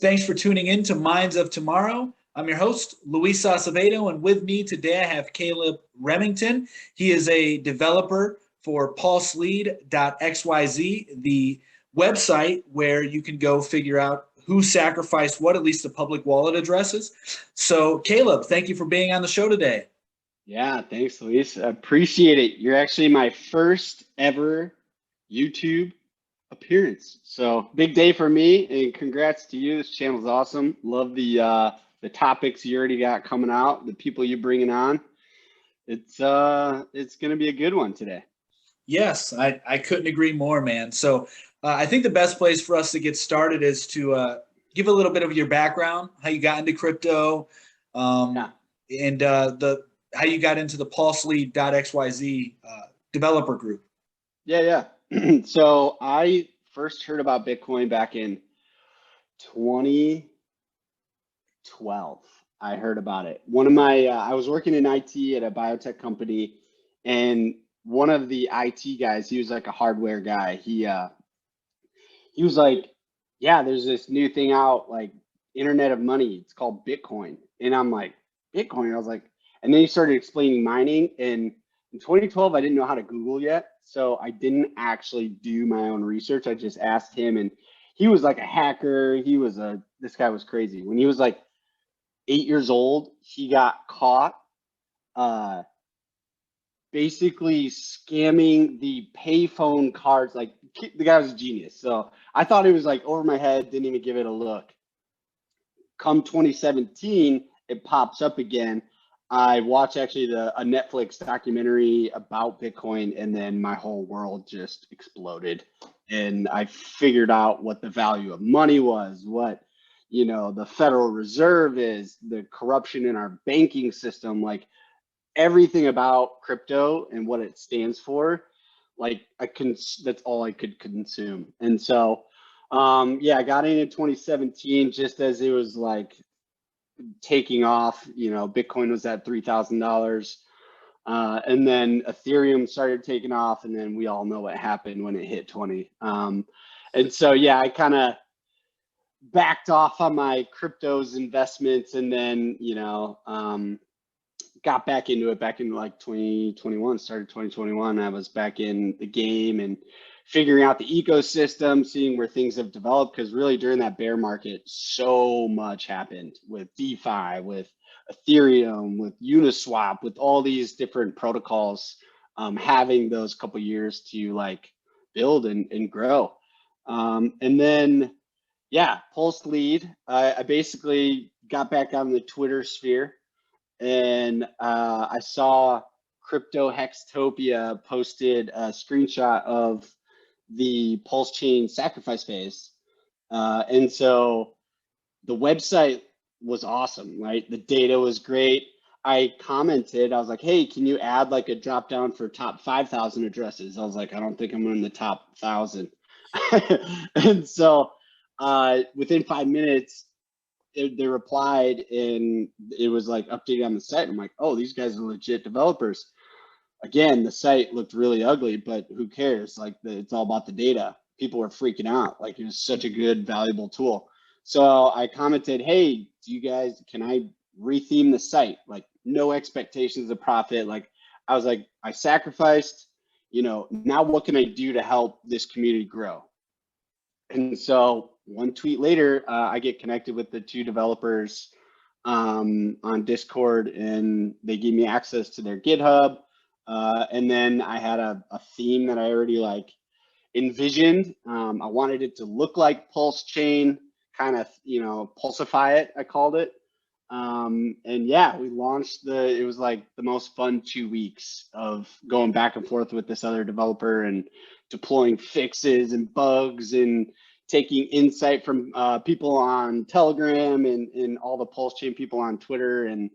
Thanks for tuning in to Minds of Tomorrow. I'm your host, Luis Acevedo, and with me today I have Caleb Remington. He is a developer for Pulselead.xyz, the website where you can go figure out who sacrificed what, at least the public wallet addresses. So, Caleb, thank you for being on the show today. Yeah, thanks, Luis. I appreciate it. You're actually my first ever YouTube appearance. So big day for me, and congrats to you. This channel's awesome. Love the topics you already got coming out, the people you're bringing on. It's gonna be a good one today. Yes, I couldn't agree more, man. So I think the best place for us to get started is to give a little bit of your background, how you got into crypto, and how you got into the Pulselead.xyz developer group. Yeah. So I first heard about Bitcoin back in 2012. I heard about it. One of my, I was working in IT at a biotech company, and one of the IT guys, he was like a hardware guy. He was like, yeah, there's this new thing out, like Internet of Money. It's called Bitcoin. And I'm like, Bitcoin? I was like, and then he started explaining mining. And in 2012, I didn't know how to Google yet. So I didn't actually do my own research. I just asked him, and he was like a hacker. This guy was crazy. When he was like 8 years old, he got caught basically scamming the payphone cards. Like, the guy was a genius. So I thought it was like over my head, didn't even give it a look. Come 2017, it pops up again. I watched actually a Netflix documentary about Bitcoin, and then my whole world just exploded. And I figured out what the value of money was, what, the Federal Reserve is, the corruption in our banking system, like everything about crypto and what it stands for. Like that's all I could consume. And so, I got in 2017 just as it was like taking off. Bitcoin was at $3,000, and then Ethereum started taking off, and then we all know what happened when it hit 20. And so I kind of backed off on my cryptos investments, and then got back into it back in like 2021. Started 2021. I was back in the game and figuring out the ecosystem, seeing where things have developed, because really during that bear market, so much happened with DeFi, with Ethereum, with Uniswap, with all these different protocols, having those couple years to like build and grow. And then, Pulselead, I basically got back on the Twitter sphere, and I saw Crypto Hextopia posted a screenshot of the Pulsechain sacrifice phase. And so the website was awesome, right? The data was great. I commented, I was like, hey, can you add like a drop down for top 5,000 addresses? I was like, I don't think I'm in the top 1,000. And so within 5 minutes, they replied, and it was like updated on the site. I'm like, oh, these guys are legit developers. Again, the site looked really ugly, but who cares? Like, it's all about the data. People were freaking out. Like, it was such a good, valuable tool. So I commented, hey, can I retheme the site? Like, no expectations of profit. Like, I was like, I sacrificed, now what can I do to help this community grow? And so one tweet later, I get connected with the two developers on Discord, and they gave me access to their GitHub. And then I had a theme that I already like envisioned. I wanted it to look like Pulsechain, kind of, pulsify it, I called it. And we launched it was like the most fun 2 weeks of going back and forth with this other developer and deploying fixes and bugs and taking insight from people on Telegram and all the Pulsechain people on Twitter. And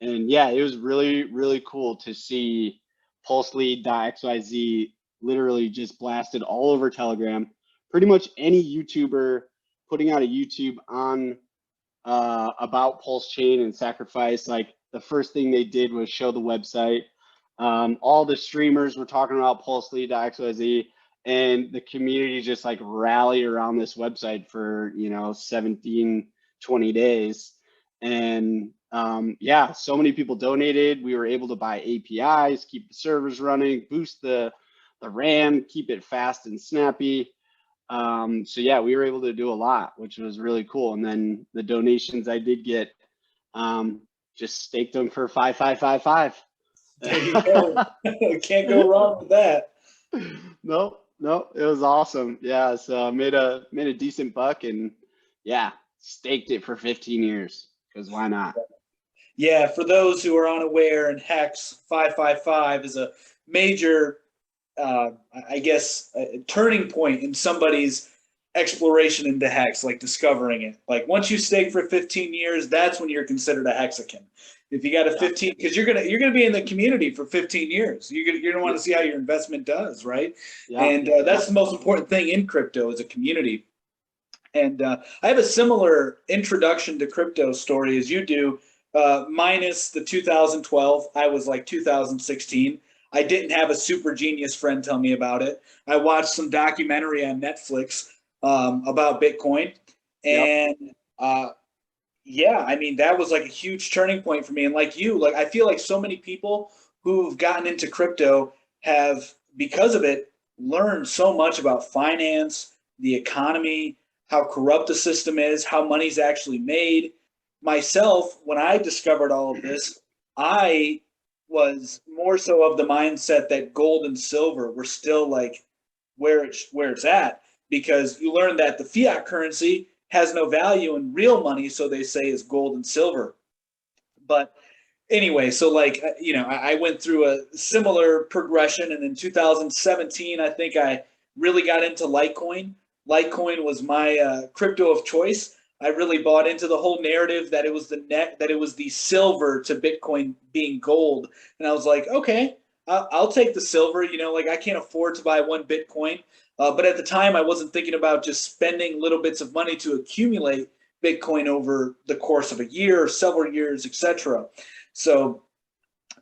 it was really, really cool to see Pulselead.xyz literally just blasted all over Telegram. Pretty much any YouTuber putting out a YouTube on about Pulsechain and sacrifice, like the first thing they did was show the website. All the streamers were talking about Pulselead.xyz, and the community just like rallied around this website for, 17, 20 days. And yeah, so many people donated. We were able to buy APIs, keep the servers running, boost the RAM, keep it fast and snappy. So yeah, we were able to do a lot, which was really cool. And then the donations I did get, just staked them for 5,555. There you go. Can't go wrong with that. Nope, it was awesome. Yeah, so I made a decent buck, and yeah, staked it for 15 years because why not? Yeah, for those who are unaware, and Hex 555 is a major, I guess, a turning point in somebody's exploration into Hex, like discovering it. Like once you stake for 15 years, that's when you're considered a Hexagon. If you got a 15, because you're gonna be in the community for 15 years, you're gonna want to see how your investment does, right? Yeah. And that's the most important thing in crypto is a community. And I have a similar introduction to crypto story as you do, minus the 2012. I was like 2016. I didn't have a super genius friend tell me about it. I watched some documentary on Netflix about Bitcoin, and yeah, I mean, that was like a huge turning point for me. And like you, like I feel like so many people who've gotten into crypto have, because of it, learned so much about finance, the economy, how corrupt the system is, how money's actually made. Myself, when I discovered all of this, I was more so of the mindset that gold and silver were still like where it's at, because you learn that the fiat currency has no value, and real money, so they say, is gold and silver. But anyway, so like, I went through a similar progression, and in 2017, I think I really got into Litecoin. Litecoin was my crypto of choice. I really bought into the whole narrative that it was that it was the silver to Bitcoin being gold, and I was like, okay, I'll take the silver. Like I can't afford to buy one Bitcoin, but at the time I wasn't thinking about just spending little bits of money to accumulate Bitcoin over the course of a year, several years, etc. So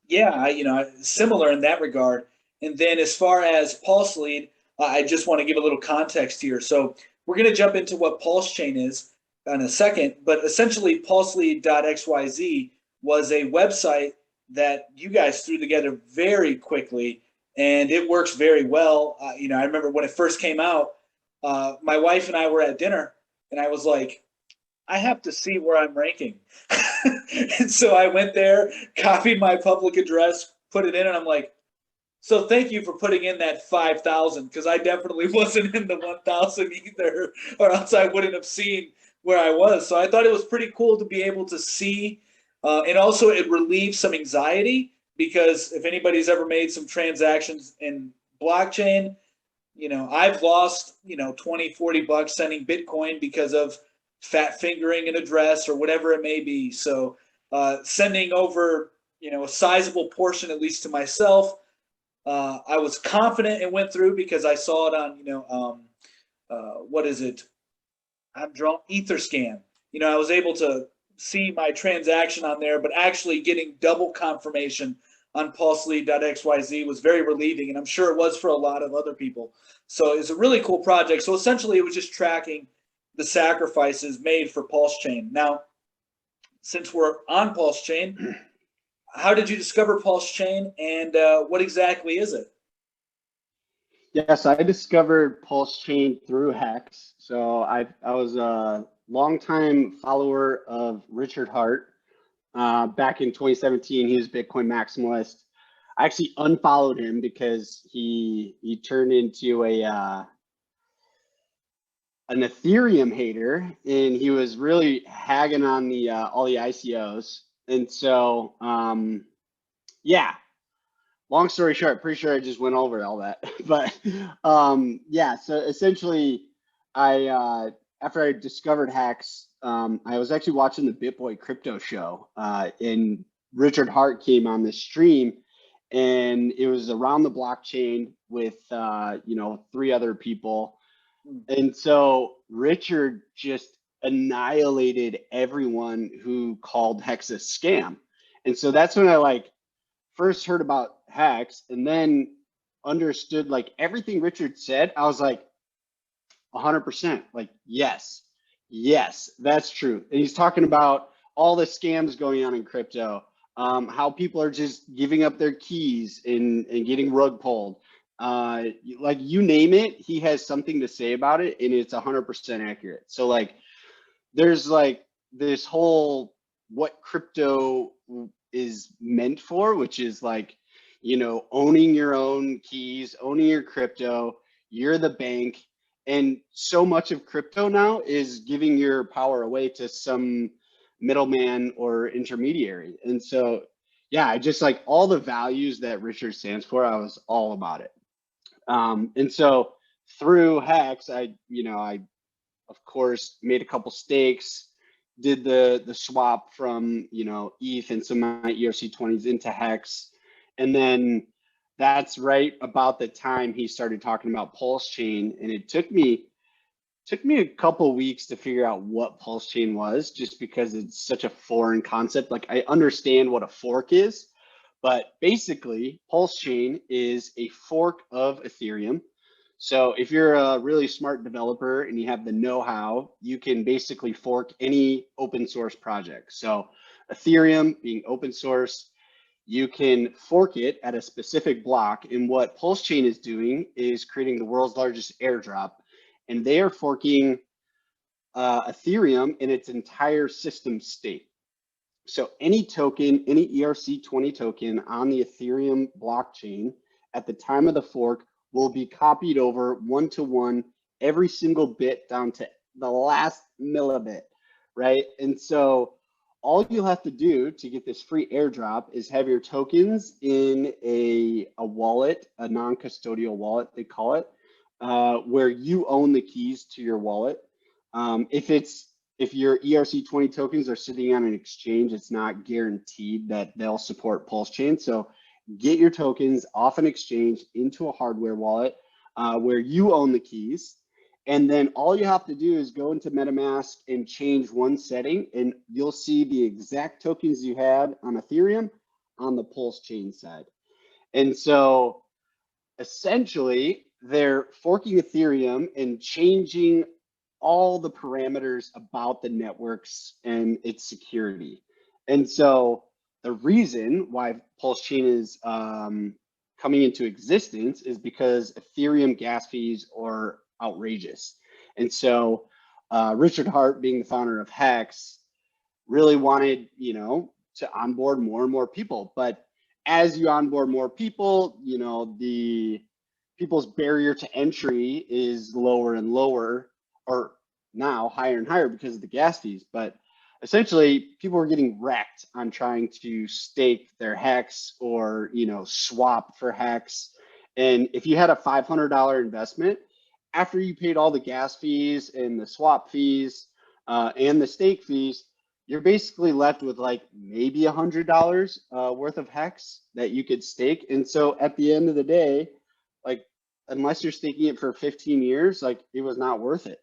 yeah, similar in that regard. And then as far as Pulselead, I just want to give a little context here. So we're going to jump into what Pulsechain is in a second, but essentially pulselead.xyz was a website that you guys threw together very quickly, and it works very well. I remember when it first came out, my wife and I were at dinner, and I was like, I have to see where I'm ranking. And so I went there, copied my public address, put it in, and I'm like, so thank you for putting in that 5,000, because I definitely wasn't in the 1,000 either, or else I wouldn't have seen where I was. So I thought it was pretty cool to be able to see, and also it relieves some anxiety, because if anybody's ever made some transactions in blockchain, I've lost, 20, 40 bucks sending Bitcoin because of fat fingering an address or whatever it may be. So sending over, a sizable portion, at least to myself, I was confident it went through because I saw it on, what is it? I'm drawn Etherscan. I was able to see my transaction on there, but actually getting double confirmation on pulselead.xyz was very relieving, and I'm sure it was for a lot of other people. So it's a really cool project. So essentially, it was just tracking the sacrifices made for Pulsechain. Now, since we're on Pulsechain, how did you discover Pulsechain, and what exactly is it? Yes, I discovered Pulsechain through Hex. So I was a longtime follower of Richard Hart. Back in 2017, he was Bitcoin maximalist. I actually unfollowed him because he turned into an Ethereum hater, and he was really hagging on the all the ICOs. And so, yeah. Long story short, pretty sure I just went over all that, but yeah. So essentially, I after I discovered Hex, I was actually watching the BitBoy crypto show, and Richard Hart came on this stream, and it was around the blockchain with 3 other people, and so Richard just annihilated everyone who called Hex a scam, and so that's when I first heard about Hex, and then understood like everything Richard said. I was like 100%, like, yes, that's true. And he's talking about all the scams going on in crypto, how people are just giving up their keys and getting rug pulled. Like you name it, he has something to say about it, and it's 100% accurate. So like, there's like this whole what crypto is meant for, which is like, owning your own keys, owning your crypto, you're the bank. And so much of crypto now is giving your power away to some middleman or intermediary. And so, yeah, I just like all the values that Richard stands for, I was all about it. And so through Hex, I of course made a couple stakes, did the swap from ETH and some of my ERC20s into Hex, and then that's right about the time he started talking about Pulsechain, and it took me a couple weeks to figure out what Pulsechain was, just because it's such a foreign concept. Like I understand what a fork is, but basically Pulsechain is a fork of Ethereum. So if you're a really smart developer and you have the know-how, you can basically fork any open source project. So Ethereum being open source, you can fork it at a specific block. And what Pulsechain is doing is creating the world's largest airdrop. And they are forking Ethereum in its entire system state. So any token, any ERC20 token on the Ethereum blockchain at the time of the fork will be copied over 1-to-1, every single bit down to the last millibit, right? And so all you'll have to do to get this free airdrop is have your tokens in a wallet, a non-custodial wallet, they call it, where you own the keys to your wallet. If your ERC20 tokens are sitting on an exchange, it's not guaranteed that they'll support Pulsechain. So get your tokens off an exchange into a hardware wallet where you own the keys. And then all you have to do is go into MetaMask and change one setting, and you'll see the exact tokens you had on Ethereum on the Pulsechain side. And so essentially, they're forking Ethereum and changing all the parameters about the networks and its security. And so the reason why Pulsechain is coming into existence is because Ethereum gas fees are outrageous. And so Richard Hart, being the founder of Hex, really wanted, to onboard more and more people. But as you onboard more people, the people's barrier to entry is lower and lower, or now higher and higher because of the gas fees. But essentially, people were getting wrecked on trying to stake their Hex or swap for Hex. And if you had a $500 investment, after you paid all the gas fees and the swap fees and the stake fees, you're basically left with like maybe $100 worth of Hex that you could stake. And so at the end of the day, like, unless you're staking it for 15 years, like, it was not worth it.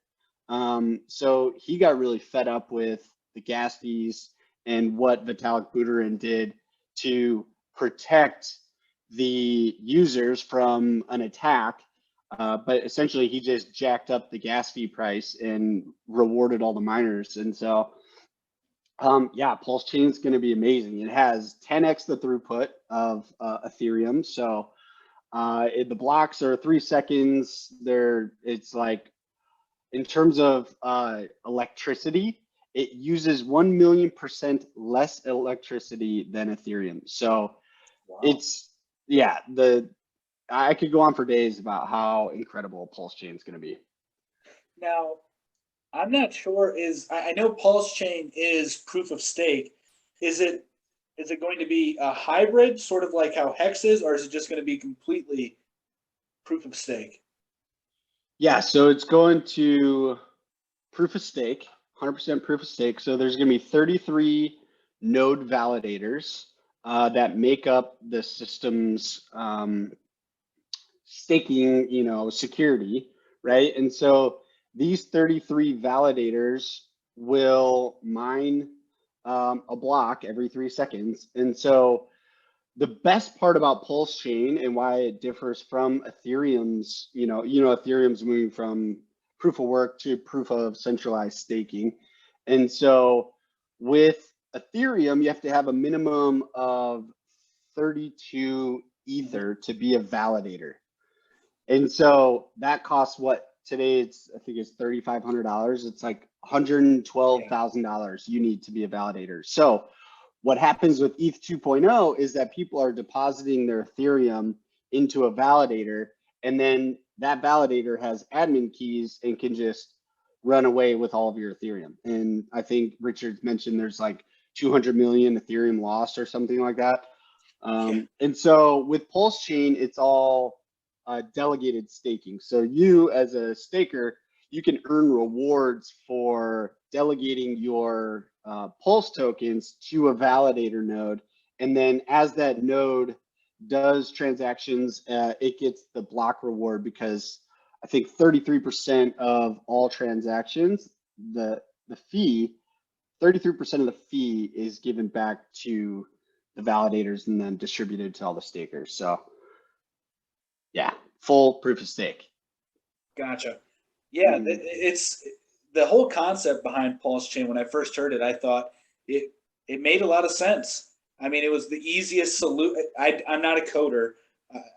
So he got really fed up with the gas fees and what Vitalik Buterin did to protect the users from an attack. But essentially, he just jacked up the gas fee price and rewarded all the miners. And so, yeah, Pulsechain is going to be amazing. It has 10x the throughput of Ethereum. So the blocks are 3 seconds. It's like, in terms of electricity, it uses 1,000,000% less electricity than Ethereum. So wow. I could go on for days about how incredible Pulsechain is going to be. Now, I'm not sure. I know Pulsechain is proof of stake. Is it going to be a hybrid, sort of like how Hex is, or is it just going to be completely proof of stake? Yeah, so it's going to proof of stake, 100% proof of stake. So there's going to be 33 node validators that make up the system's staking, security, right? And so these 33 validators will mine a block every 3 seconds. And so the best part about Pulse Chain and why it differs from Ethereum's, Ethereum's moving from proof of work to proof of centralized staking. And so with Ethereum, you have to have a minimum of 32 Ether to be a validator. And so that costs what today I think it's $3,500. It's like $112,000 you need to be a validator. So what happens with ETH 2.0 is that people are depositing their Ethereum into a validator, and then that validator has admin keys and can just run away with all of your Ethereum. And I think Richard mentioned there's like 200 million Ethereum lost or something like that. And so with Pulse Chain, it's all delegated staking. So you as a staker, you can earn rewards for delegating your Pulse tokens to a validator node. And then as that node does transactions, it gets the block reward, because I think 33% of all transactions, the fee, 33% of the fee is given back to the validators and then distributed to all the stakers. So yeah, full proof of stake. Gotcha. Yeah, it's the whole concept behind Pulse Chain. When I first heard it, I thought it made a lot of sense. I mean, it was the easiest solution. I'm not a coder.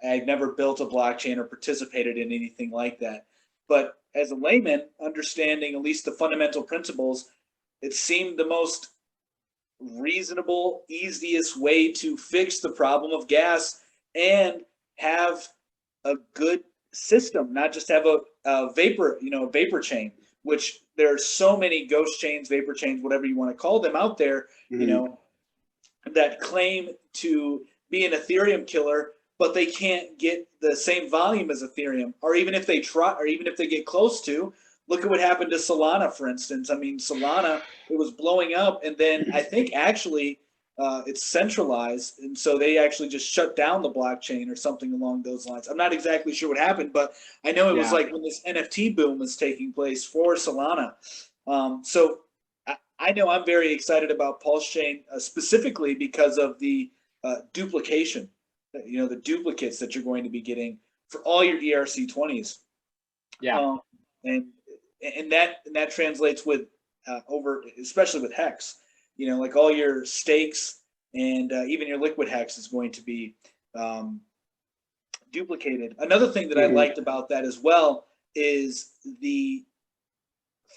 I've never built a blockchain or participated in anything like that. But as a layman, understanding at least the fundamental principles, it seemed the most reasonable, easiest way to fix the problem of gas and have a good system, not just have a vapor, a vapor chain, which there are so many ghost chains, vapor chains, whatever you want to call them out there, that claim to be an Ethereum killer, but they can't get the same volume as Ethereum, or even if they try, or even if they get close to. Look at what happened to Solana, for instance. I mean, Solana, it was blowing up, and then I think actually it's centralized, and so they actually just shut down the blockchain or something along those lines. I'm not exactly sure what happened, but I know it was like when this NFT boom was taking place for Solana. So I know I'm very excited about Pulse Chain specifically because of the duplication, the duplicates that you're going to be getting for all your ERC20s. Yeah. And that translates with especially with Hex, like all your stakes and even your liquid Hex is going to be duplicated. Another thing that I liked about that as well is the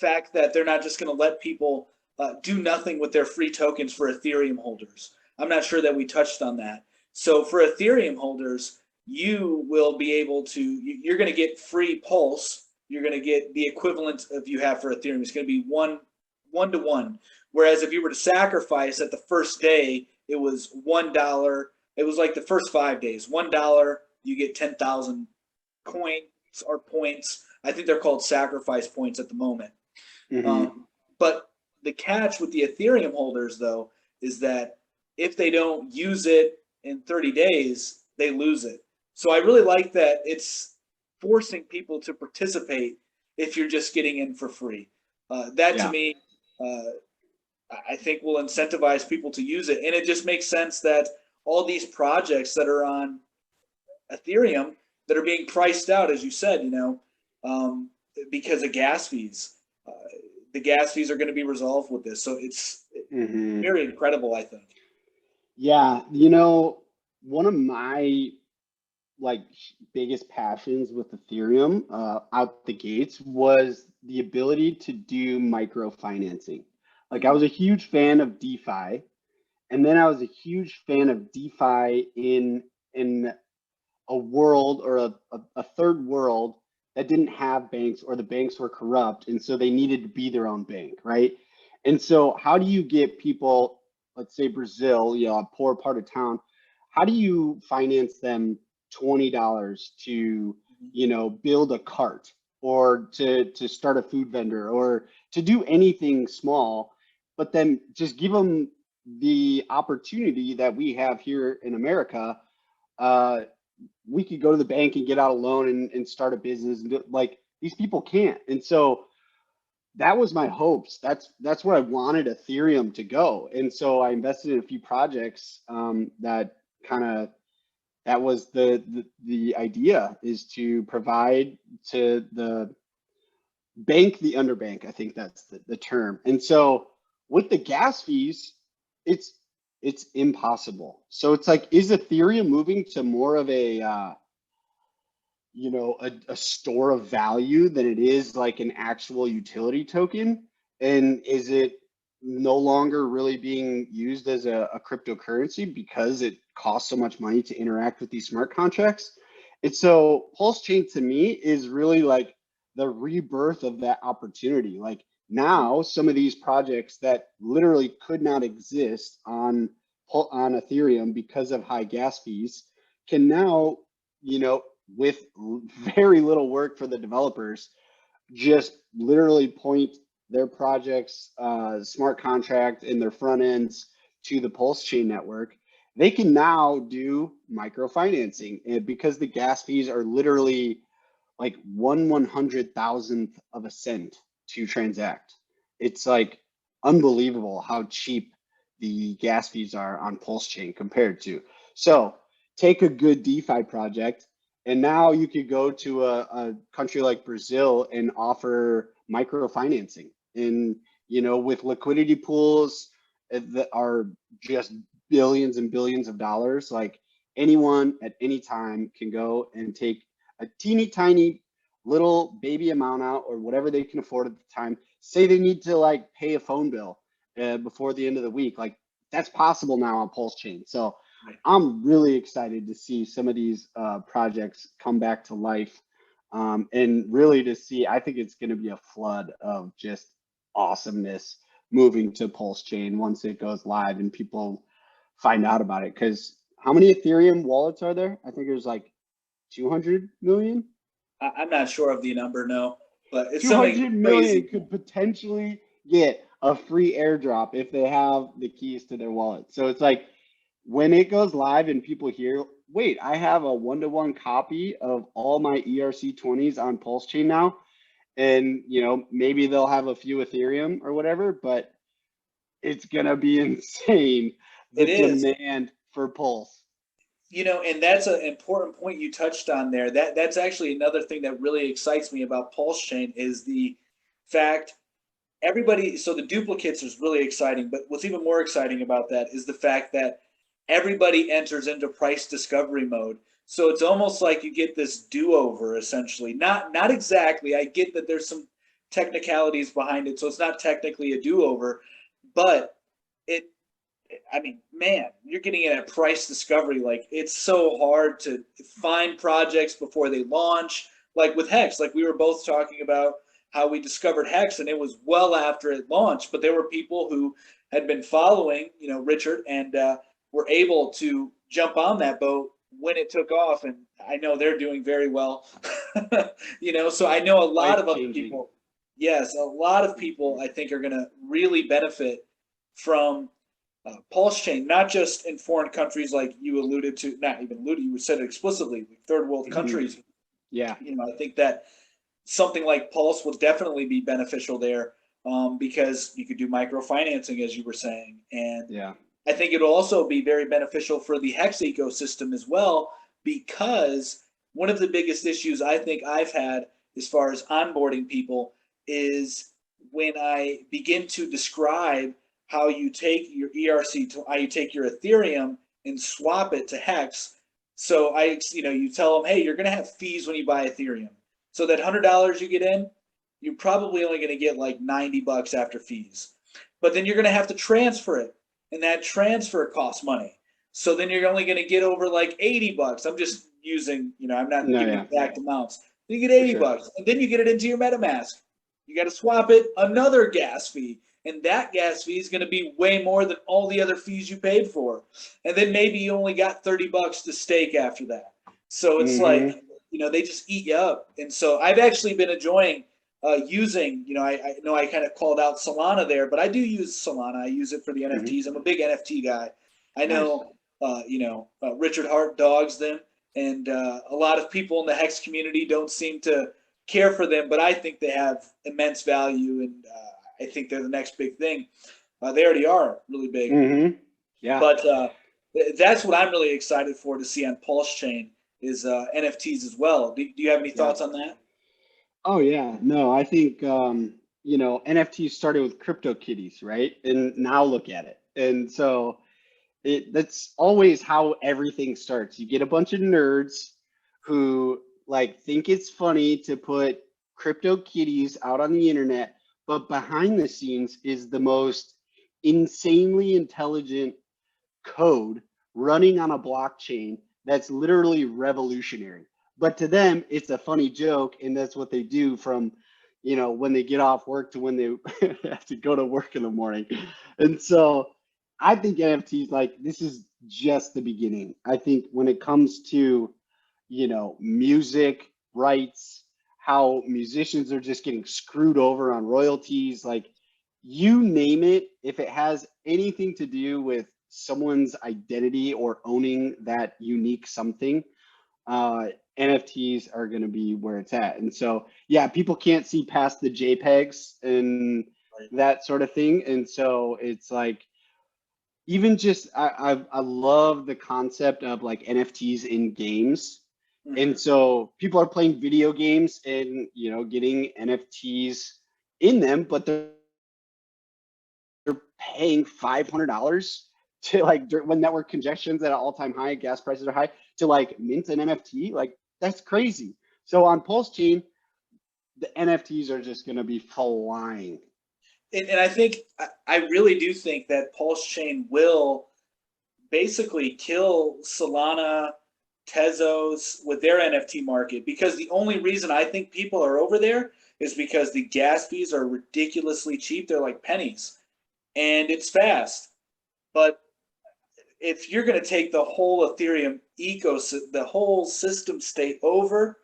fact that they're not just going to let people do nothing with their free tokens for Ethereum holders. I'm not sure that we touched on that. So for Ethereum holders, you will be able to, you're going to get free Pulse. You're going to get the equivalent of you have for Ethereum. It's going to be one to one. Whereas if you were to sacrifice at the first day, it was $1. It was like the first 5 days, $1, you get 10,000 coins or points. I think they're called sacrifice points at the moment. But the catch with the Ethereum holders, though, is that if they don't use it in 30 days, they lose it. So I really like that it's forcing people to participate if you're just getting in for free. To me, I think will incentivize people to use it. And it just makes sense that all these projects that are on Ethereum that are being priced out, as you said, because of gas fees, the gas fees are going to be resolved with this. So it's very incredible, I think. Yeah. One of my biggest passions with Ethereum out the gates was the ability to do microfinancing. I was a huge fan of DeFi, and then I was a huge fan of DeFi in a world or a third world that didn't have banks, or the banks were corrupt, and so they needed to be their own bank, right? And so how do you get people, let's say Brazil, a poor part of town, how do you finance them $20 to, build a cart, or to start a food vendor, or to do anything small, but then just give them the opportunity that we have here in America? We could go to the bank and get out a loan and start a business. These people can't. And so that was my hopes. That's where I wanted Ethereum to go. And so I invested in a few projects that that was the idea, is to provide to the bank the underbank. I think that's the term. And so with the gas fees, it's impossible. So it's like, is Ethereum moving to more of a a store of value than it is like an actual utility token? And is it no longer really being used as a cryptocurrency because it costs so much money to interact with these smart contracts? And so Pulse Chain to me is really like the rebirth of that opportunity. Like now, some of these projects that literally could not exist on Ethereum because of high gas fees can now, with very little work for the developers, just literally point their projects, smart contract and their front ends to the Pulse Chain network. They can now do microfinancing, and because the gas fees are literally like 1/100,000th of a cent to transact. It's like unbelievable how cheap the gas fees are on Pulse Chain compared to. So take a good DeFi project, and now you could go to a country like Brazil and offer microfinancing. And, with liquidity pools that are just billions and billions of dollars, like anyone at any time can go and take a teeny tiny little baby amount out, or whatever they can afford at the time. Say they need to like pay a phone bill before the end of the week. Like that's possible now on Pulse Chain. So I'm really excited to see some of these projects come back to life, and really to see, I think it's going to be a flood of just awesomeness moving to Pulse Chain once it goes live and people find out about it. Because how many Ethereum wallets are there? I think there's like 200 million. I'm not sure of the number, no, but it's 200 million crazy. could potentially get a free airdrop if they have the keys to their wallet. So it's like, when it goes live and people hear, wait, I have a 1-to-1 copy of all my ERC20s on Pulse Chain now, and maybe they'll have a few Ethereum or whatever, but it's gonna be insane, the demand for Pulse. And that's an important point you touched on there. That's actually another thing that really excites me about Pulse Chain is the fact so the duplicates is really exciting, but what's even more exciting about that is the fact that everybody enters into price discovery mode. So it's almost like you get this do-over essentially. Not exactly. I get that there's some technicalities behind it, so it's not technically a do-over, but man, you're getting it at price discovery. Like it's so hard to find projects before they launch. Like with Hex, like we were both talking about how we discovered Hex, and it was well after it launched, but there were people who had been following, Richard, and were able to jump on that boat when it took off. And I know they're doing very well, so I know a lot of other people. Yes, a lot of people I think are going to really benefit from Pulse Chain, not just in foreign countries like you alluded to, not even alluded, you said it explicitly, third world countries. Yeah. I think that something like Pulse will definitely be beneficial there, because you could do microfinancing, as you were saying. And yeah, I think it'll also be very beneficial for the Hex ecosystem as well, because one of the biggest issues I think I've had as far as onboarding people is when I begin to describe how you take your how you take your Ethereum and swap it to Hex. So you tell them, hey, you're going to have fees when you buy Ethereum. So that $100 you get in, you're probably only going to get like $90 after fees. But then you're going to have to transfer it, and that transfer costs money. So then you're only going to get over like $80. I'm just using, I'm not giving exact amounts. Then you get $80, and then you get it into your MetaMask. You got to swap it, another gas fee. And that gas fee is going to be way more than all the other fees you paid for. And then maybe you only got $30 to stake after that. So it's like, they just eat you up. And so I've actually been enjoying using, I know I kind of called out Solana there, but I do use Solana. I use it for the NFTs. I'm a big NFT guy. I know, Richard Hart dogs them. And a lot of people in the Hex community don't seem to care for them, but I think they have immense value, and I think they're the next big thing. They already are really big. Yeah. But That's what I'm really excited for to see on Pulsechain is NFTs as well. Do you have any Yeah. thoughts on that? Oh yeah, no, I think you know, NFTs started with crypto kitties, right? And now look at it. And so that's always how everything starts. You get a bunch of nerds who like think it's funny to put crypto kitties out on the internet, but behind the scenes is the most insanely intelligent code running on a blockchain that's literally revolutionary. But to them, it's a funny joke, and that's what they do from, you know, when they get off work to when they have to go to work in the morning. And so I think NFTs, like, this is just the beginning. I think when it comes to, you know, music rights, how musicians are just getting screwed over on royalties, like, you name it, if it has anything to do with someone's identity or owning that unique something, uh, NFTs are going to be where it's at. And so, yeah, people can't see past the JPEGs and that sort of thing. And so it's like, even just, I love the concept of like NFTs in games. And so people are playing video games and, you know, getting NFTs in them, but they're paying $500 to like when network congestion's at an all-time high, gas prices are high, to like mint an NFT. Like, that's crazy. So on Pulse Chain, the NFTs are just going to be flying. And I think I really do think that Pulsechain will basically kill Solana, Tezos with their NFT market, because the only reason I think people are over there is because the gas fees are ridiculously cheap. They're like pennies, and it's fast. But if you're going to take the whole Ethereum ecosystem, the whole system state over,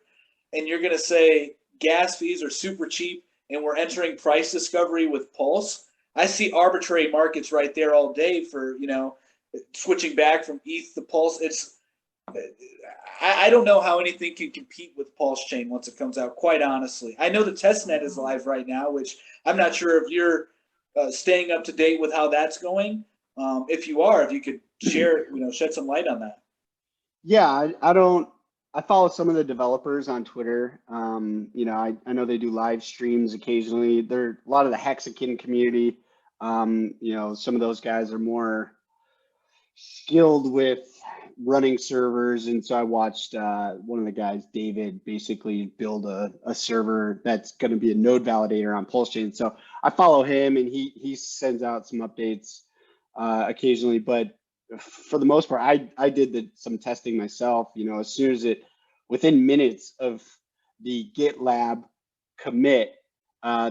and you're going to say gas fees are super cheap and we're entering price discovery with Pulse, I see arbitrary markets right there all day for, you know, switching back from ETH to Pulse. I don't know how anything can compete with Pulse Chain once it comes out, quite honestly. I know the testnet is live right now, which I'm not sure if you're staying up to date with how that's going. If you are, if you could share, you know, shed some light on that. Yeah, I don't. I follow some of the developers on Twitter. You know, I know they do live streams occasionally. They're a lot of the Hexakin community. You know, some of those guys are more skilled with running servers, and so I watched one of the guys, David, basically build a server that's going to be a node validator on Pulsechain. So I follow him, and he sends out some updates occasionally. But for the most part, I did some testing myself. You know, as soon as within minutes of the GitLab commit,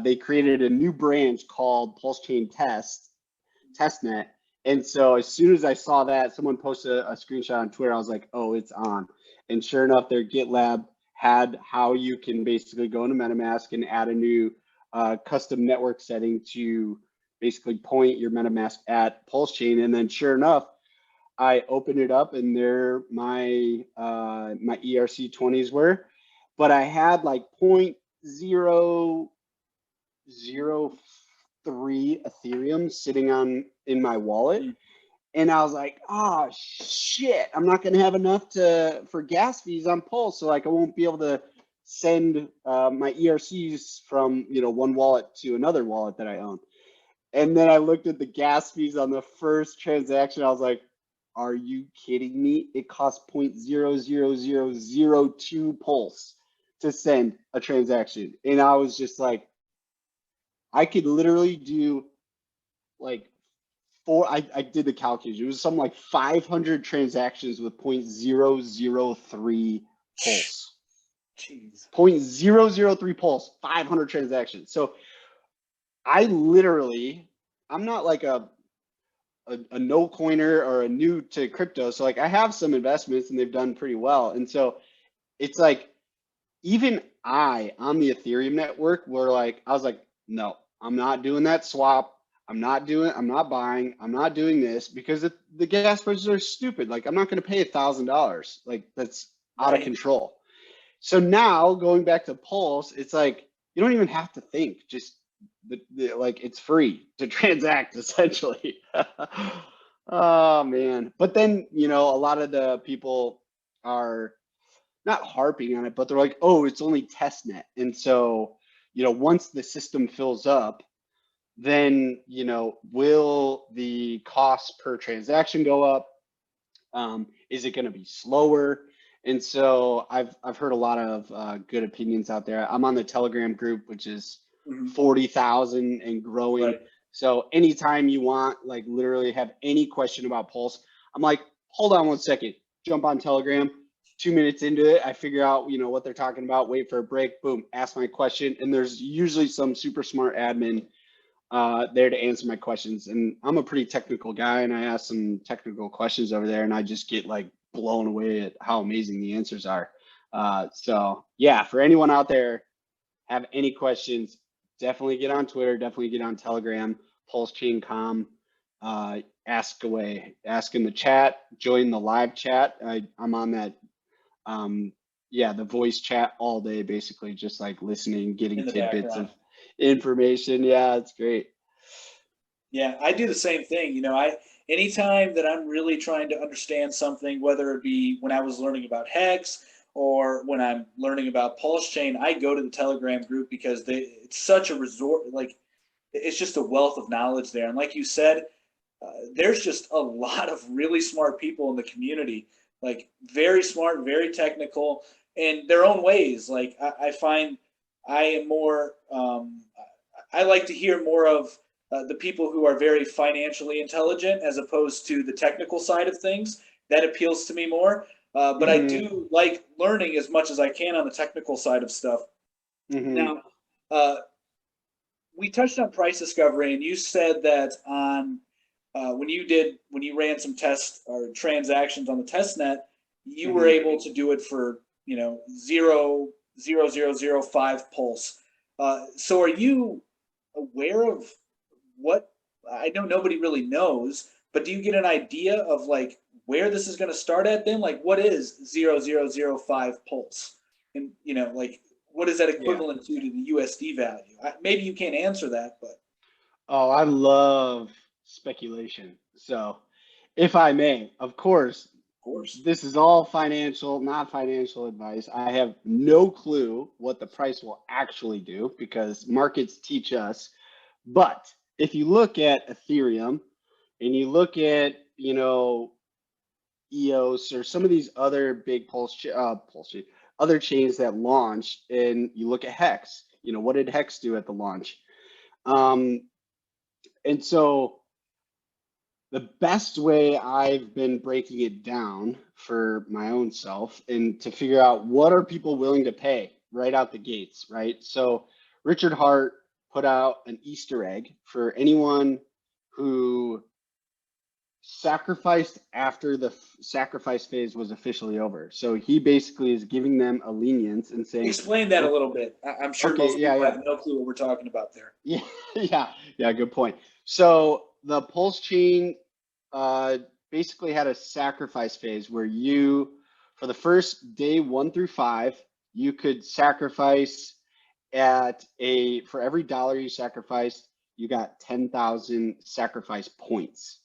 they created a new branch called Pulsechain Testnet. And so as soon as I saw that, someone posted a screenshot on Twitter, I was like, oh, it's on. And sure enough, their GitLab had how you can basically go into MetaMask and add a new custom network setting to basically point your MetaMask at Pulsechain. And then sure enough, I opened it up and there my ERC20s were, but I had like 0.003 Ethereum sitting in my wallet. And I was like, oh shit, I'm not gonna have enough for gas fees on Pulse. So like I won't be able to send my ERCs from, you know, one wallet to another wallet that I own. And then I looked at the gas fees on the first transaction. I was like, are you kidding me? It costs 0.00002 Pulse to send a transaction. And I was just like, I could literally do like I did the calculation. It was something like 500 transactions with 0.003 Pulse. Jeez. 0.003 Pulse, 500 transactions. So I'm not like a no coiner or a new to crypto. So like I have some investments and they've done pretty well. And so it's like, even on the Ethereum network I was like, no, I'm not doing that swap. I'm not buying, I'm not doing this because the gas prices are stupid. Like I'm not going to pay $1,000. Like that's out of control. So now going back to Pulse, it's like, you don't even have to think, just like it's free to transact essentially. Oh man. But then, you know, a lot of the people are not harping on it, but they're like, oh, it's only testnet. And so, you know, once the system fills up, then, you know, will the cost per transaction go up? Is it going to be slower? And so I've heard a lot of good opinions out there. I'm on the Telegram group, which is 40,000 and growing. Right. So anytime you want, like literally have any question about Pulse, I'm like, hold on 1 second, jump on Telegram. 2 minutes into it, I figure out, you know, what they're talking about, wait for a break, boom, ask my question. And there's usually some super smart admin there to answer my questions. And I'm a pretty technical guy, and I ask some technical questions over there, and I just get like blown away at how amazing the answers are. So yeah, for anyone out there, have any questions, definitely get on Twitter, definitely get on Telegram, Pulsechain.com, ask away, ask in the chat, join the live chat. I'm on that. Yeah, the voice chat all day, basically, just like listening, getting tidbits of information. Yeah, it's great. Yeah, I do the same thing. You know, anytime that I'm really trying to understand something, whether it be when I was learning about Hex or when I'm learning about Pulse Chain, I go to the Telegram group because it's such a resort. Like, it's just a wealth of knowledge there. And like you said, there's just a lot of really smart people in the community, like very smart, very technical in their own ways. Like I find I am more, I like to hear more of the people who are very financially intelligent as opposed to the technical side of things. That appeals to me more. But I do like learning as much as I can on the technical side of stuff. Now, we touched on price discovery, and you said that on when you ran some tests or transactions on the testnet, you were able to do it for 0.00005 pulse. So are you aware of what? I know nobody really knows, but do you get an idea of like where this is going to start at? Then, like, what is 0.005 pulse, and like what is that equivalent to the USD value? Maybe you can't answer that, but oh, I love speculation. So, if I may, of course, this is all financial, not financial advice. I have no clue what the price will actually do because markets teach us. But if you look at Ethereum and you look at, EOS or some of these other big other chains that launch, and you look at Hex, what did Hex do at the launch? And so the best way I've been breaking it down for my own self and to figure out what are people willing to pay right out the gates, right? So Richard Hart put out an Easter egg for anyone who sacrificed after the sacrifice phase was officially over. So he basically is giving them a lenience and saying, explain that a little bit. I'm sure most people have no clue what we're talking about there. Yeah, good point. So the Pulse chain basically had a sacrifice phase where for the first day 1 through 5, you could sacrifice for every dollar you sacrificed, you got 10,000 sacrifice points.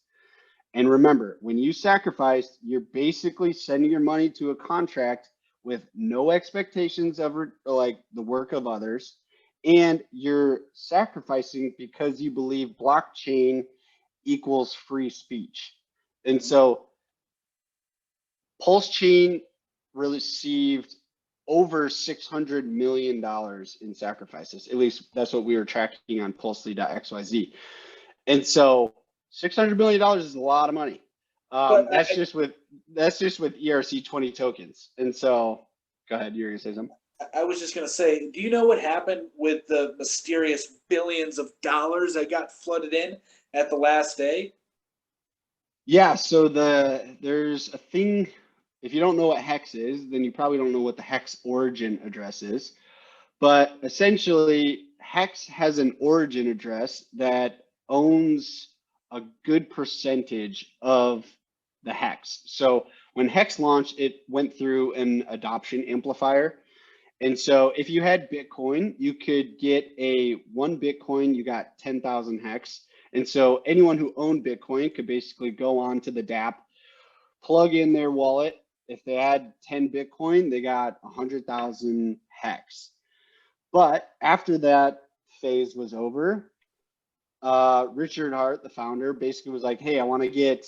And remember, when you sacrifice, you're basically sending your money to a contract with no expectations of like the work of others, and you're sacrificing because you believe blockchain equals free speech. And so Pulse Chain received over $600 million in sacrifices. At least that's what we were tracking on pulselead.xyz. And so $600 million is a lot of money. That's just with ERC20 tokens. And so, go ahead. You were gonna say something. I was just gonna say, do you know what happened with the mysterious billions of dollars that got flooded in at the last day? Yeah. So there's a thing. If you don't know what Hex is, then you probably don't know what the Hex origin address is. But essentially, Hex has an origin address that owns a good percentage of the Hex. So when Hex launched, it went through an adoption amplifier. And so if you had Bitcoin, you could get 1 Bitcoin, you got 10,000 Hex. And so anyone who owned Bitcoin could basically go on to the dApp, plug in their wallet. If they had 10 Bitcoin, they got 100,000 hex. But after that phase was over, Richard Hart, the founder, basically was like, hey, I want to get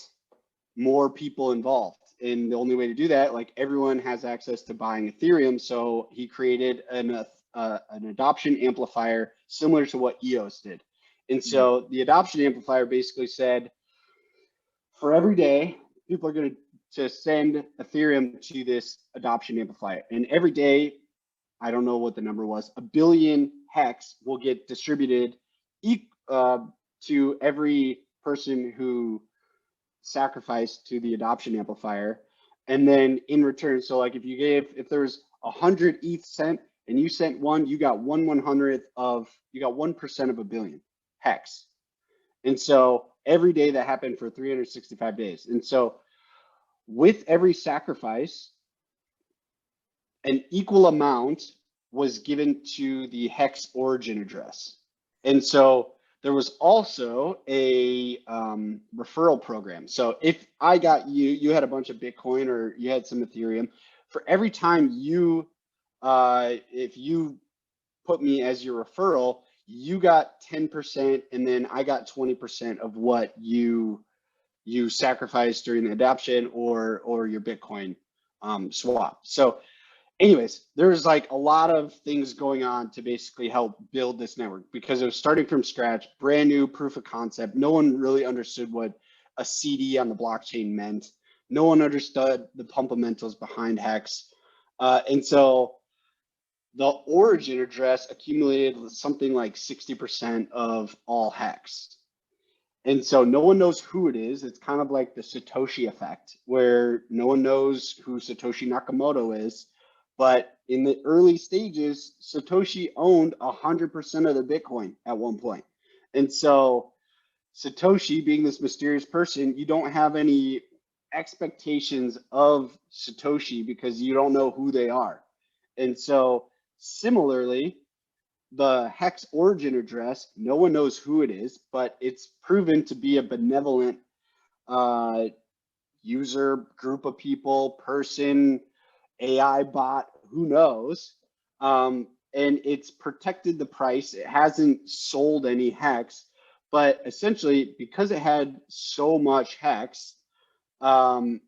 more people involved. And the only way to do that, like everyone has access to buying Ethereum. So he created an adoption amplifier similar to what EOS did. And so the adoption amplifier basically said, for every day, people are going to send Ethereum to this adoption amplifier. And every day, I don't know what the number was, 1 billion hex will get distributed to every person who sacrificed to the adoption amplifier. And then in return, so like if there was 100 ETH sent and you sent one, you got 1/100th of, you got 1% of 1 billion hex. And so every day that happened for 365 days. And so with every sacrifice, an equal amount was given to the hex origin address. And so there was also a referral program. So if I got you had a bunch of Bitcoin or you had some Ethereum, for every time you, if you put me as your referral, you got 10%, and then I got 20% of what you sacrificed during the adoption or your Bitcoin swap. So anyways, there's like a lot of things going on to basically help build this network because it was starting from scratch, brand new proof of concept. No one really understood what a CD on the blockchain meant. No one understood the fundamentals behind Hex. And so the origin address accumulated something like 60% of all Hex. And so no one knows who it is. It's kind of like the Satoshi effect, where no one knows who Satoshi Nakamoto is. But in the early stages, Satoshi owned 100% of the Bitcoin at one point. And so Satoshi, being this mysterious person, you don't have any expectations of Satoshi because you don't know who they are. And so similarly, the Hex origin address, no one knows who it is, but it's proven to be a benevolent user, group of people, person, AI bot, who knows? And it's protected the price. It hasn't sold any Hex, but essentially because it had so much Hex, during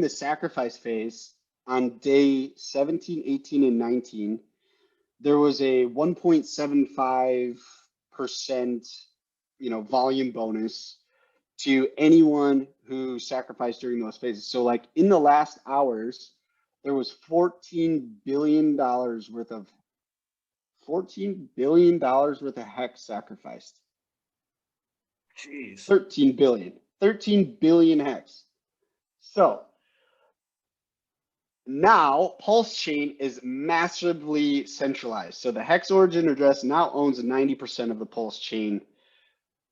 the sacrifice phase on day 17, 18, and 19, there was a 1.75%, volume bonus to anyone who sacrificed during those phases. So like in the last hours, there was $14 billion worth of Hex sacrificed. Jeez. 13 billion Hex. So now Pulsechain is massively centralized. So the Hex origin address now owns 90% of the Pulsechain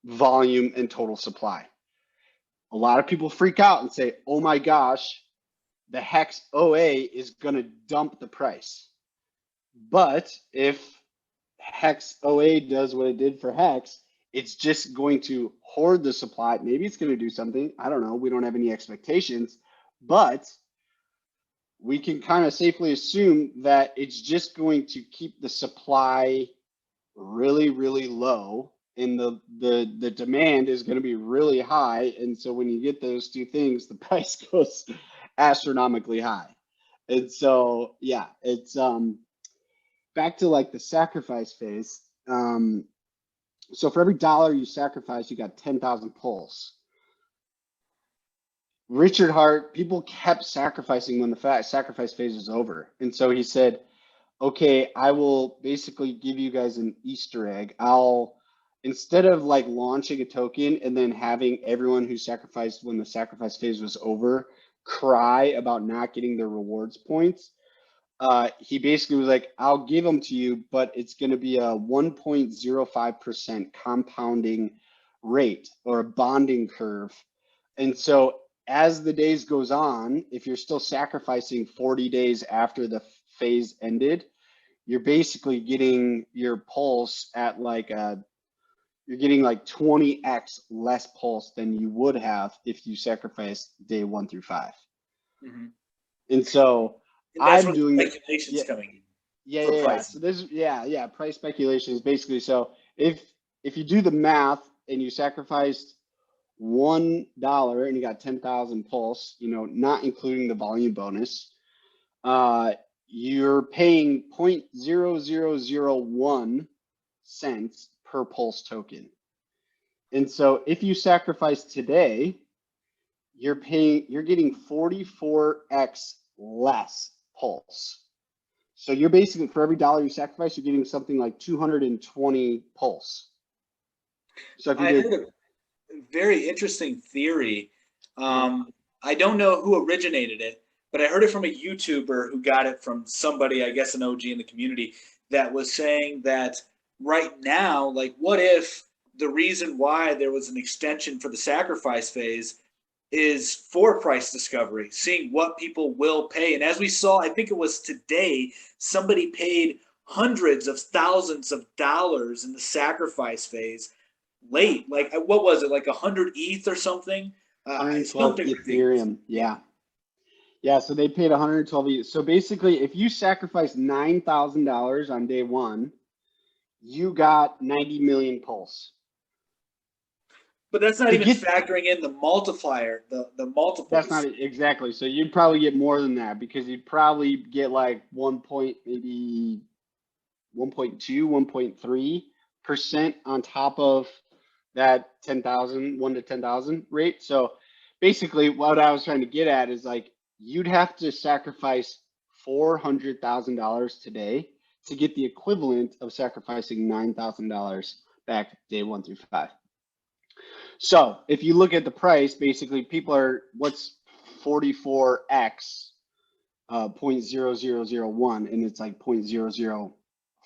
volume and total supply. A lot of people freak out and say, oh my gosh, the Hex OA is going to dump the price. But if Hex OA does what it did for Hex, it's just going to hoard the supply. Maybe it's going to do something. I don't know. We don't have any expectations. But we can kind of safely assume that it's just going to keep the supply really, really low, and the demand is going to be really high. And so when you get those two things, the price goes astronomically high. And so, yeah, it's back to like the sacrifice phase. So for every dollar you sacrifice, you got 10,000 pulse. Richard Hart, people kept sacrificing when the sacrifice phase was over. And so he said, okay, I will basically give you guys an Easter egg. Instead of like launching a token and then having everyone who sacrificed when the sacrifice phase was over cry about not getting their rewards points, he basically was like, I'll give them to you, but it's going to be a 1.05% compounding rate or a bonding curve. And so as the days goes on, if you're still sacrificing 40 days after the phase ended, you're basically getting your pulse at like a you're getting like 20x less pulse than you would have if you sacrificed day 1 through 5. Mm-hmm. And so and that's I'm where doing the speculation's coming in. Yeah. So this, price speculation is basically, so if you do the math and you sacrificed $1 and you got 10,000 pulse, not including the volume bonus, you're paying 0.0001 cents per pulse token. And so if you sacrifice today, you're getting 44x less pulse. So you're basically, for every dollar you sacrifice, you're getting something like 220 pulse. So if you heard a very interesting theory. I don't know who originated it, but I heard it from a YouTuber who got it from somebody, I guess an OG in the community, that was saying that right now, like, what if the reason why there was an extension for the sacrifice phase is for price discovery, seeing what people will pay. And as we saw, I think it was today, somebody paid hundreds of thousands of dollars in the sacrifice phase late. Like, what was it, like 100 ETH or something? 112 something Ethereum. Yeah, so they paid 112 ETH. So basically, if you sacrifice $9,000 on day 1, you got 90 million pulse. But that's not even factoring in the multiplier, the multiples. That's not exactly. So you'd probably get more than that, because you'd probably get like 1.2, 1.3% on top of that 10,000, 1 to 10,000 rate. So basically what I was trying to get at is, like, you'd have to sacrifice $400,000 today to get the equivalent of sacrificing $9,000 back day 1 through 5. So if you look at the price, basically people are, what's 44x 0.0001, and it's like 0.004.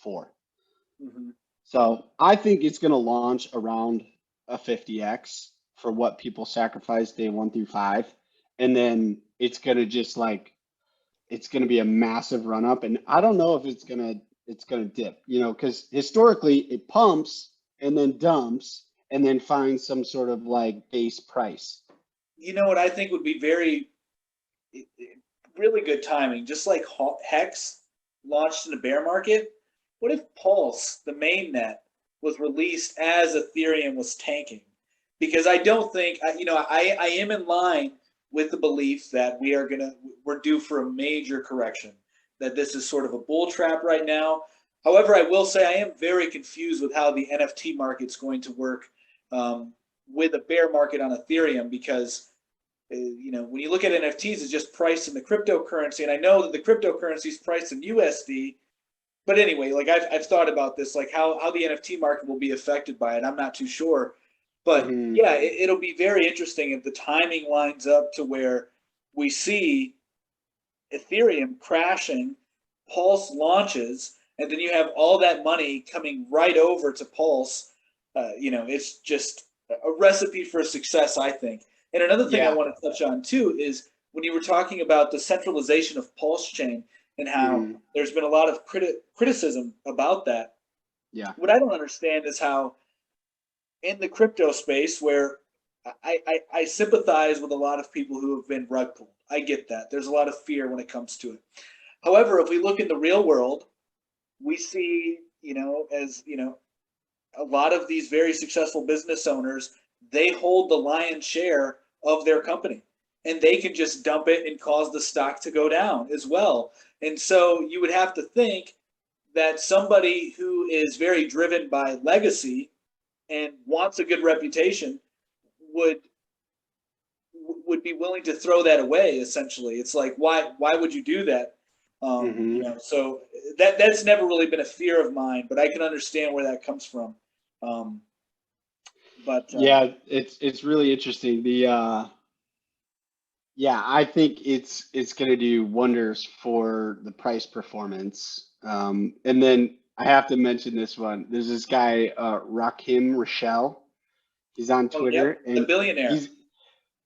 Mm-hmm. So I think it's going to launch around a 50x for what people sacrifice day 1 through 5. And then it's going to just like, it's going to be a massive run up. And I don't know if it's going to dip, because historically it pumps and then dumps and then finds some sort of like base price. You know what I think would be really good timing, just like Hex launched in a bear market. What if Pulse, the mainnet, was released as Ethereum was tanking? Because I don't think, I am in line with the belief that we're due for a major correction, that this is sort of a bull trap right now. However, I will say I am very confused with how the NFT market's going to work with a bear market on Ethereum, because when you look at NFTs, it's just priced in the cryptocurrency, and I know that the cryptocurrency is priced in USD. But anyway, like I've thought about this, like how the NFT market will be affected by it. I'm not too sure, but yeah, it'll be very interesting if the timing lines up to where we see Ethereum crashing, Pulse launches, and then you have all that money coming right over to Pulse. It's just a recipe for success, I think. And another thing I want to touch on too is when you were talking about the centralization of Pulsechain and how there's been a lot of criticism about that. Yeah. What I don't understand is how in the crypto space, where I sympathize with a lot of people who have been rug pulled. I get that. There's a lot of fear when it comes to it. However, if we look in the real world, we see, a lot of these very successful business owners, they hold the lion's share of their company, and they can just dump it and cause the stock to go down as well. And so you would have to think that somebody who is very driven by legacy and wants a good reputation would be willing to throw that away. Essentially, it's like, why would you do that? So that's never really been a fear of mine, but I can understand where that comes from. Yeah, it's really interesting. I think it's going to do wonders for the price performance. And then I have to mention this one. There's this guy, Rakim Rochelle. He's on Twitter. And the billionaire.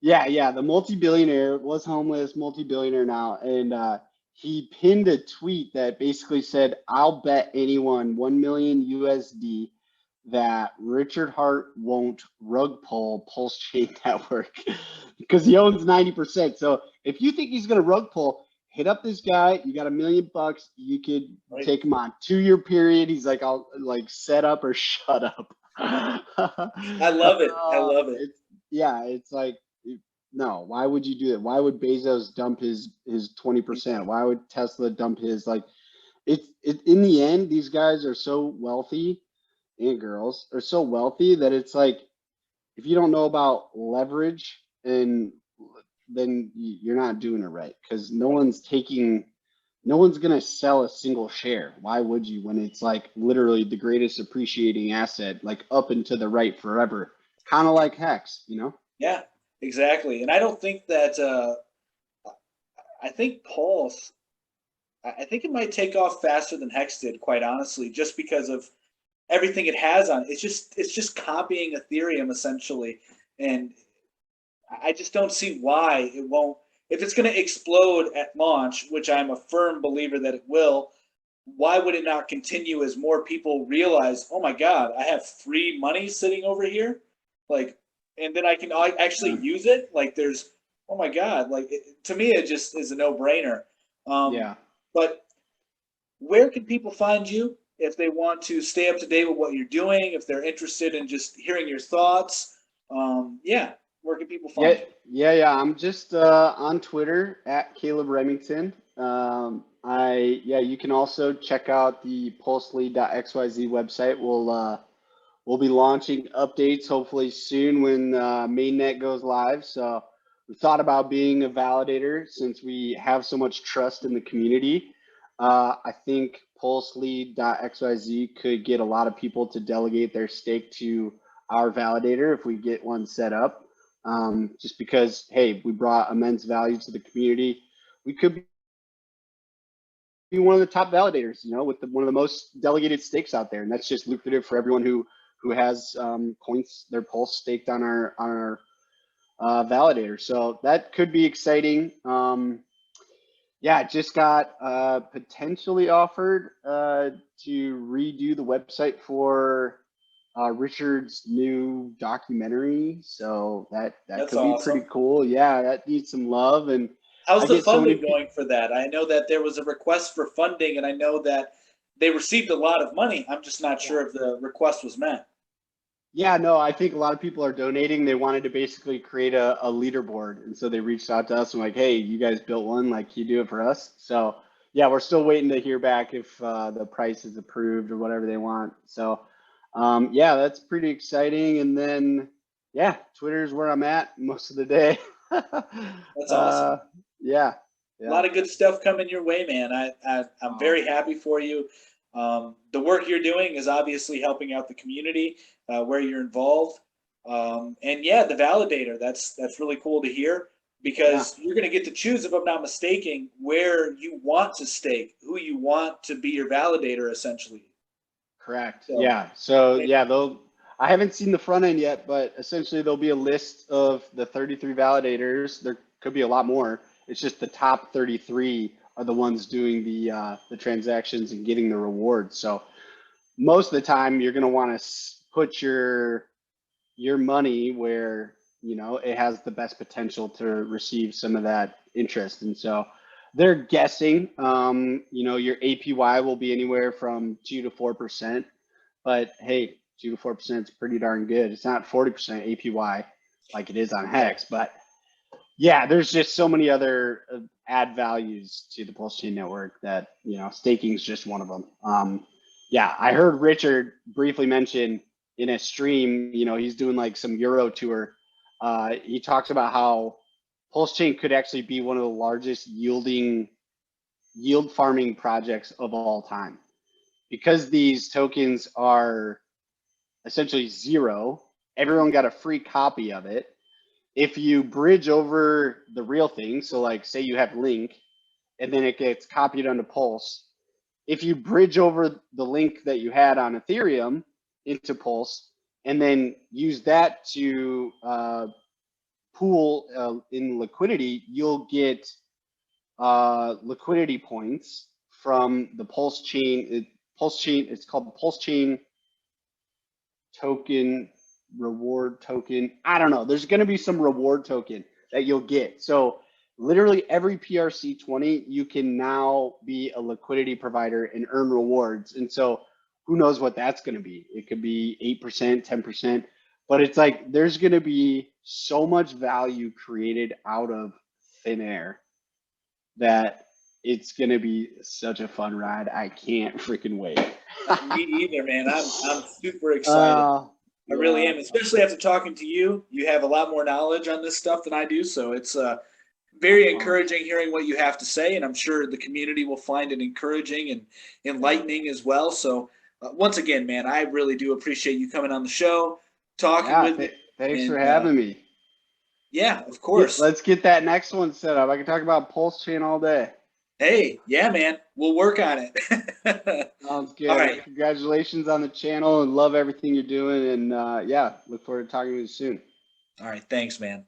The multi-billionaire, was homeless, multi-billionaire now. And he pinned a tweet that basically said, "I'll bet anyone 1 million USD that Richard Hart won't rug pull Pulsechain Network because he owns 90%. So if you think he's going to rug pull, hit up this guy. You got $1 million. You could take him on 2-year period. He's like, I'll like set up or shut up. I love it. I love it. It's like, no, why would you do that? Why would Bezos dump his 20%? Why would Tesla dump his, like, in the end, these guys are so wealthy, and girls are so wealthy, that it's like, if you don't know about leverage, and then you're not doing it right, because no one's gonna sell a single share. Why would you, when it's like literally the greatest appreciating asset, like up and to the right forever, kind of like Hex, you know? Yeah, exactly. And I don't think that I think Pulse, I think it might take off faster than Hex did, quite honestly, just because of everything it has on it. It's just copying Ethereum essentially, and I just don't see why it won't. If it's going to explode at launch, which I'm a firm believer that it will, why would it not continue as more people realize, oh my God, I have free money sitting over here, like, and then I can actually use it. Like, there's, oh my God, like to me, it just is a no-brainer. Yeah. But where can people find you if they want to stay up to date with what you're doing, if they're interested in just hearing your thoughts? Yeah, where can people find you? Yeah. I'm just on Twitter at Caleb Remington. You can also check out the pulselead.xyz website. We'll be launching updates hopefully soon when mainnet goes live. So we thought about being a validator since we have so much trust in the community. I think pulselead.xyz could get a lot of people to delegate their stake to our validator if we get one set up. Just because, hey, we brought immense value to the community. We could be one of the top validators, you know, with one of the most delegated stakes out there, and that's just lucrative for everyone who has coins, their Pulse staked on our validator. So that could be exciting. It just got potentially offered to redo the website for Richard's new documentary. So that That's could awesome. be pretty cool. Yeah, that needs some love. And how's the funding going for that? I know that there was a request for funding, and I know that they received a lot of money. I'm just not sure if the request was met. Yeah, no, I think a lot of people are donating. They wanted to basically create a leaderboard. And so they reached out to us and like, hey, you guys built one, like, can you do it for us? So yeah, we're still waiting to hear back if the price is approved or whatever they want. So that's pretty exciting. And then, Twitter is where I'm at most of the day. That's awesome. Yeah. A lot of good stuff coming your way, man. I'm very happy for you. The work you're doing is obviously helping out the community where you're involved. And the validator, that's really cool to hear, because you're going to get to choose, if I'm not mistaken, where you want to stake, who you want to be your validator, essentially. Correct. So I haven't seen the front end yet, but essentially there'll be a list of the 33 validators. There could be a lot more. It's just the top 33 are the ones doing the transactions and getting the rewards. So most of the time you're going to want to put your money where, you know, it has the best potential to receive some of that interest. And so they're guessing, your APY will be anywhere from 2 to 4%, but hey, 2 to 4% is pretty darn good. It's not 40% APY like it is on Hex, but there's just so many other add values to the Pulsechain network that, staking is just one of them. I heard Richard briefly mention in a stream, he's doing like some Euro tour. He talks about how Pulsechain could actually be one of the largest yield farming projects of all time, because these tokens are essentially zero. Everyone got a free copy of it. If you bridge over the real thing, so like say you have Link and then it gets copied onto Pulse, if you bridge over the link that you had on Ethereum into Pulse and then use that to pool in liquidity, you'll get liquidity points from the Pulsechain. It's called the Pulsechain token, reward token. I don't know. There's going to be some reward token that you'll get. So literally every PRC20, you can now be a liquidity provider and earn rewards. And so who knows what that's going to be? It could be 8%, 10%, but it's like there's going to be so much value created out of thin air that it's going to be such a fun ride. I can't freaking wait. Me either, man. I'm super excited. I really am, especially after talking to you. You have a lot more knowledge on this stuff than I do, so it's very encouraging hearing what you have to say, and I'm sure the community will find it encouraging and enlightening as well. So once again, man, I really do appreciate you coming on the show, talking with me. Thanks for having me. Yeah, of course. Let's get that next one set up. I can talk about Pulsechain all day. Hey, yeah, man. We'll work on it. Sounds good. All right. Congratulations on the channel and love everything you're doing. And yeah, look forward to talking to you soon. All right. Thanks, man.